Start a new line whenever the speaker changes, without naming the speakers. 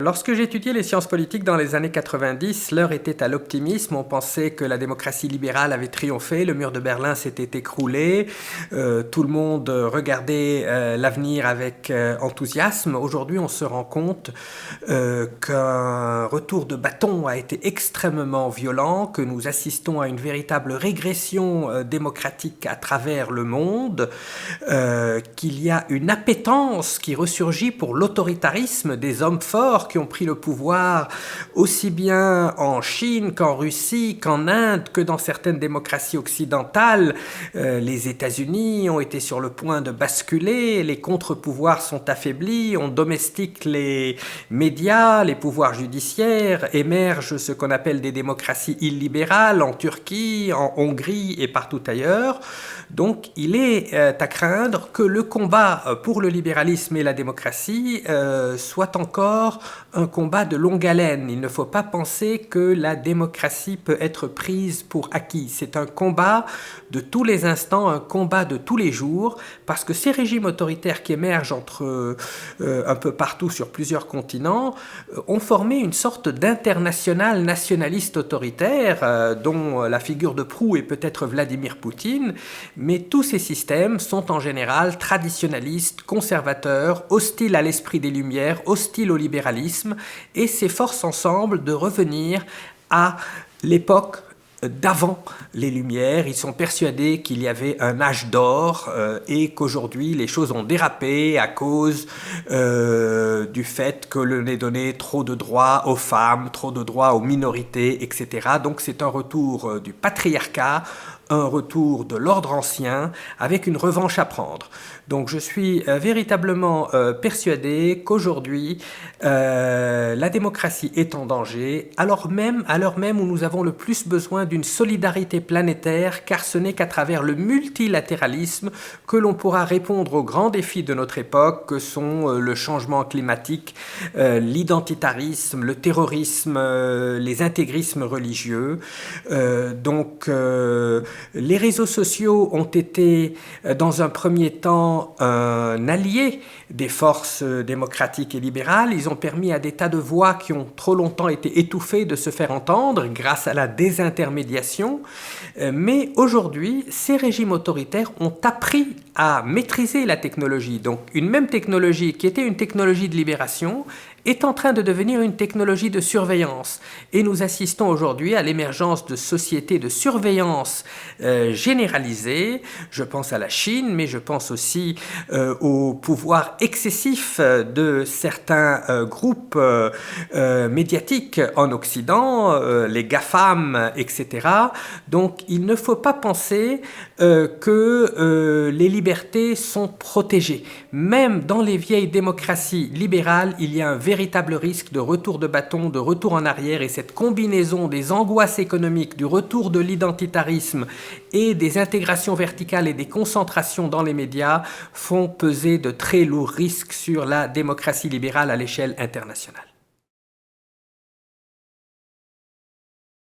Lorsque j'étudiais les sciences politiques dans les années 90, l'heure était à l'optimisme. On pensait que la démocratie libérale avait triomphé, le mur de Berlin s'était écroulé, tout le monde regardait l'avenir avec enthousiasme. Aujourd'hui, on se rend compte qu'un retour de bâton a été extrêmement violent, que nous assistons à une véritable régression démocratique à travers le monde, qu'il y a une appétence qui ressurgit pour l'autoritarisme des hommes forts qui ont pris le pouvoir aussi bien en Chine qu'en Russie, qu'en Inde, que dans certaines démocraties occidentales. Les États-Unis ont été sur le point de basculer, les contre-pouvoirs sont affaiblis, on domestique les médias, les pouvoirs judiciaires, émergent ce qu'on appelle des démocraties illibérales en Turquie, en Hongrie et partout ailleurs. Donc il est à craindre que le combat pour le libéralisme et la démocratie soit encore un combat de longue haleine. Il ne faut pas penser que la démocratie peut être prise pour acquis. C'est un combat de tous les instants, un combat de tous les jours, parce que ces régimes autoritaires qui émergent un peu partout sur plusieurs continents ont formé une sorte d'international nationaliste autoritaire dont la figure de proue est peut-être Vladimir Poutine, mais tous ces systèmes sont en général traditionnalistes, conservateurs, hostiles à l'esprit des Lumières, hostiles au libéralisme, et s'efforcent ensemble de revenir à l'époque d'avant les Lumières. Ils sont persuadés qu'il y avait un âge d'or et qu'aujourd'hui les choses ont dérapé à cause du fait que l'on ait donné trop de droits aux femmes, trop de droits aux minorités, etc. Donc c'est un retour du patriarcat, un retour de l'ordre ancien avec une revanche à prendre. Donc je suis véritablement persuadé qu'aujourd'hui la démocratie est en danger, à l'heure même où nous avons le plus besoin d'une solidarité planétaire, car ce n'est qu'à travers le multilatéralisme que l'on pourra répondre aux grands défis de notre époque que sont le changement climatique, l'identitarisme, le terrorisme, les intégrismes religieux. Les réseaux sociaux ont été dans un premier temps un allié des forces démocratiques et libérales. Ils ont permis à des tas de voix qui ont trop longtemps été étouffées de se faire entendre grâce à la désintermédiation. Mais aujourd'hui, ces régimes autoritaires ont appris à maîtriser la technologie. Donc une même technologie qui était une technologie de libération est en train de devenir une technologie de surveillance. Et nous assistons aujourd'hui à l'émergence de sociétés de surveillance généralisées. Je pense à la Chine, mais je pense aussi au pouvoir excessif de certains groupes médiatiques en Occident, les GAFAM, etc. Donc il ne faut pas penser que les libertés sont protégées. Même dans les vieilles démocraties libérales, il y a un véritable risque de retour de bâton, de retour en arrière, et cette combinaison des angoisses économiques, du retour de l'identitarisme et des intégrations verticales et des concentrations dans les médias font peser de très lourds risques sur la démocratie libérale à l'échelle internationale.